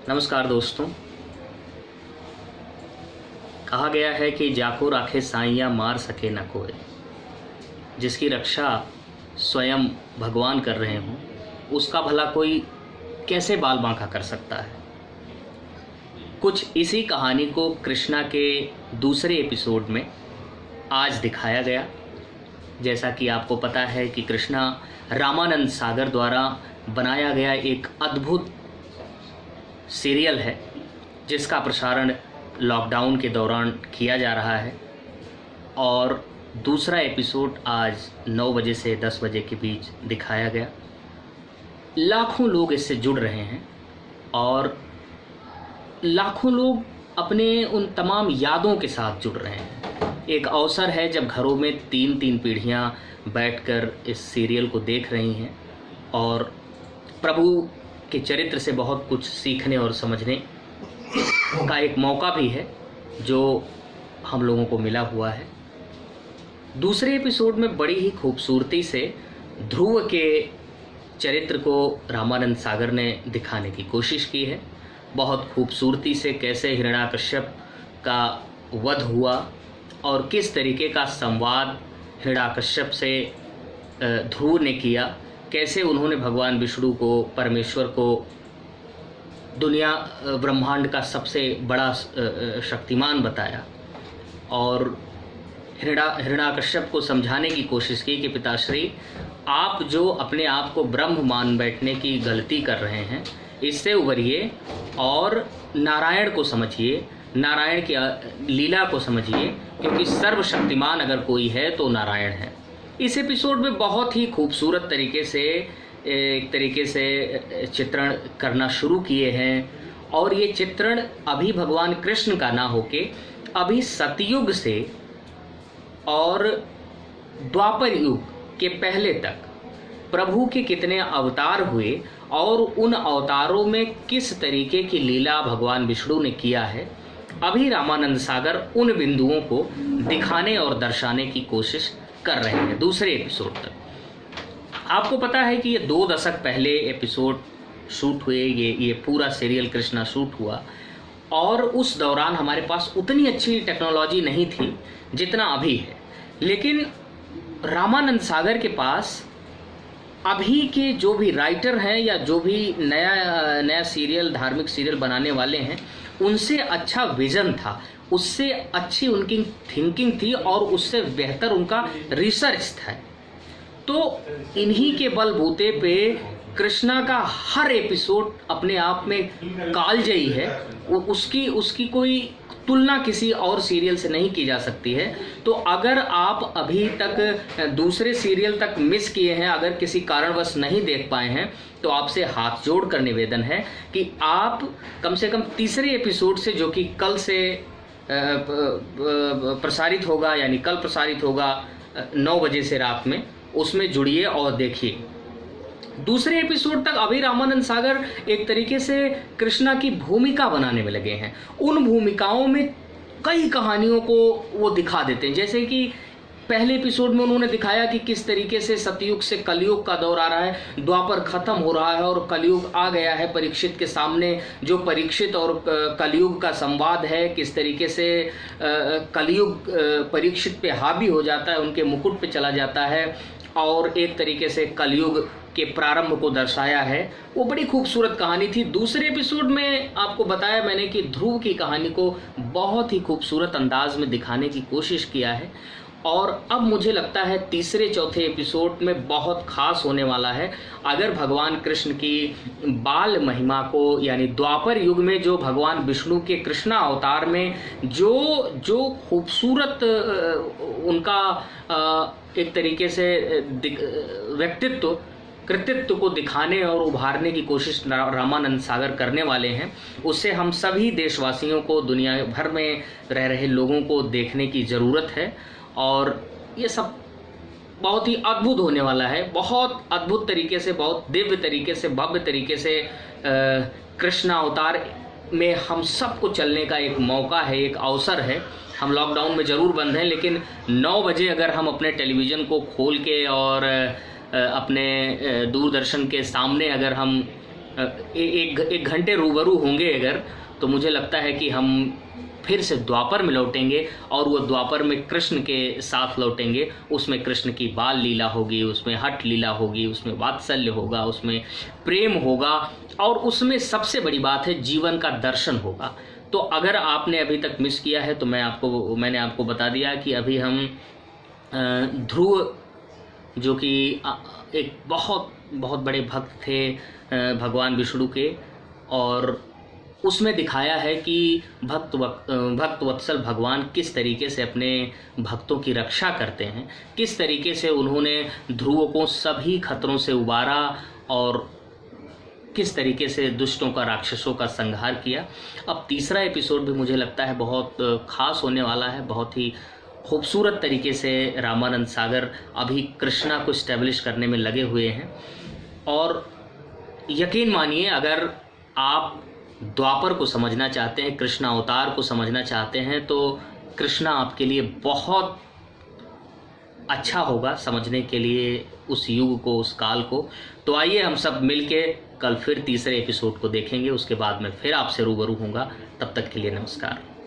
नमस्कार दोस्तों। कहा गया है कि जाको राखे साइयाँ मार सके न कोई। जिसकी रक्षा स्वयं भगवान कर रहे हों उसका भला कोई कैसे बाल बांका कर सकता है। कुछ इसी कहानी को कृष्णा के दूसरे एपिसोड में आज दिखाया गया। जैसा कि आपको पता है कि कृष्णा रामानंद सागर द्वारा बनाया गया एक अद्भुत सीरियल है जिसका प्रसारण लॉकडाउन के दौरान किया जा रहा है और दूसरा एपिसोड आज 9 बजे से 10 बजे के बीच दिखाया गया। लाखों लोग इससे जुड़ रहे हैं और लाखों लोग अपने उन तमाम यादों के साथ जुड़ रहे हैं। एक अवसर है जब घरों में तीन पीढ़ियां बैठकर इस सीरियल को देख रही हैं और प्रभु के चरित्र से बहुत कुछ सीखने और समझने का एक मौका भी है जो हम लोगों को मिला हुआ है। दूसरे एपिसोड में बड़ी ही खूबसूरती से ध्रुव के चरित्र को रामानंद सागर ने दिखाने की कोशिश की है। बहुत खूबसूरती से कैसे हिरण्याकश्यप का वध हुआ और किस तरीके का संवाद हिरण्याकश्यप से ध्रुव ने किया, कैसे उन्होंने भगवान विष्णु को, परमेश्वर को, दुनिया ब्रह्मांड का सबसे बड़ा शक्तिमान बताया और हिरण्याकश्यप को समझाने की कोशिश की कि पिताश्री, आप जो अपने आप को ब्रह्म मान बैठने की गलती कर रहे हैं इससे उबरिए और नारायण को समझिए, नारायण की लीला को समझिए, क्योंकि सर्वशक्तिमान अगर कोई है तो नारायण है। इस एपिसोड में बहुत ही खूबसूरत तरीके से एक तरीके से चित्रण करना शुरू किए हैं और ये चित्रण अभी भगवान कृष्ण का ना होके अभी सतयुग से और द्वापर युग के पहले तक प्रभु के कितने अवतार हुए और उन अवतारों में किस तरीके की लीला भगवान विष्णु ने किया है, अभी रामानंद सागर उन बिंदुओं को दिखाने और दर्शाने की कोशिश कर रहे हैं दूसरे एपिसोड तक। आपको पता है कि ये 2 दशक पहले एपिसोड शूट हुए, ये पूरा सीरियल कृष्णा शूट हुआ और उस दौरान हमारे पास उतनी अच्छी टेक्नोलॉजी नहीं थी जितना अभी है। लेकिन रामानंद सागर के पास अभी के जो भी राइटर हैं या जो भी नया सीरियल, धार्मिक सीरियल बनाने वाले हैं, उनसे अच्छा विजन था, उससे अच्छी उनकी थिंकिंग थी और उससे बेहतर उनका रिसर्च था। तो इन्हीं के बलबूते पे कृष्णा का हर एपिसोड अपने आप में कालजयी है। उसकी कोई तुलना किसी और सीरियल से नहीं की जा सकती है। तो अगर आप अभी तक दूसरे सीरियल तक मिस किए हैं, अगर किसी कारणवश नहीं देख पाए हैं, तो आपसे हाथ जोड़कर निवेदन है कि आप कम से कम तीसरे एपिसोड से, जो कि कल से प्रसारित होगा, यानी कल प्रसारित होगा 9 बजे से रात में, उसमें जुड़िए और देखिए। दूसरे एपिसोड तक अभी रामानंद सागर एक तरीके से कृष्णा की भूमिका बनाने में लगे हैं। उन भूमिकाओं में कई कहानियों को वो दिखा देते हैं। जैसे कि पहले एपिसोड में उन्होंने दिखाया कि किस तरीके से सतयुग से कलयुग का दौर आ रहा है, द्वापर खत्म हो रहा है और कलयुग आ गया है परीक्षित के सामने। जो परीक्षित और कलयुग का संवाद है, किस तरीके से कलयुग परीक्षित पे हावी हो जाता है, उनके मुकुट पे चला जाता है और एक तरीके से कलयुग के प्रारंभ को दर्शाया है। वो बड़ी खूबसूरत कहानी थी। दूसरे एपिसोड में आपको बताया मैंने कि ध्रुव की कहानी को बहुत ही खूबसूरत अंदाज में दिखाने की कोशिश किया है और अब मुझे लगता है तीसरे चौथे एपिसोड में बहुत खास होने वाला है। अगर भगवान कृष्ण की बाल महिमा को, यानी द्वापर युग में जो भगवान विष्णु के कृष्णा अवतार में जो खूबसूरत उनका एक तरीके से व्यक्तित्व, कृतित्व को दिखाने और उभारने की कोशिश रामानंद सागर करने वाले हैं, उससे हम सभी देशवासियों को, दुनिया भर में रह रहे लोगों को देखने की ज़रूरत है और ये सब बहुत ही अद्भुत होने वाला है। बहुत अद्भुत तरीके से, बहुत दिव्य तरीके से, भव्य तरीके से कृष्णा अवतार में हम सबको चलने का एक मौका है, एक अवसर है। हम लॉकडाउन में ज़रूर बंद हैं, लेकिन 9 बजे अगर हम अपने टेलीविज़न को खोल के और अपने दूरदर्शन के सामने अगर हम एक घंटे रूबरू होंगे अगर, तो मुझे लगता है कि हम फिर से द्वापर में लौटेंगे और वो द्वापर में कृष्ण के साथ लौटेंगे। उसमें कृष्ण की बाल लीला होगी, उसमें हठ लीला होगी, उसमें वात्सल्य होगा, उसमें प्रेम होगा, और उसमें सबसे बड़ी बात है जीवन का दर्शन होगा। तो अगर आपने अभी तक मिस किया है तो मैंने आपको बता दिया कि अभी हम ध्रुव, जो कि एक बहुत बहुत बड़े भक्त थे भगवान विष्णु के, और उसमें दिखाया है कि भक्त वत्सल भगवान किस तरीके से अपने भक्तों की रक्षा करते हैं, किस तरीके से उन्होंने ध्रुव को सभी खतरों से उबारा और किस तरीके से दुष्टों का, राक्षसों का संहार किया। अब तीसरा एपिसोड भी मुझे लगता है बहुत खास होने वाला है। बहुत ही खूबसूरत तरीके से रामानंद सागर अभी कृष्णा को इस्टेब्लिश करने में लगे हुए हैं, और यकीन मानिए अगर आप द्वापर को समझना चाहते हैं, कृष्णा अवतार को समझना चाहते हैं, तो कृष्णा आपके लिए बहुत अच्छा होगा समझने के लिए, उस युग को, उस काल को। तो आइए हम सब मिलके कल फिर तीसरे एपिसोड को देखेंगे, उसके बाद मैं फिर आपसे रूबरू होऊंगा। तब तक के लिए नमस्कार।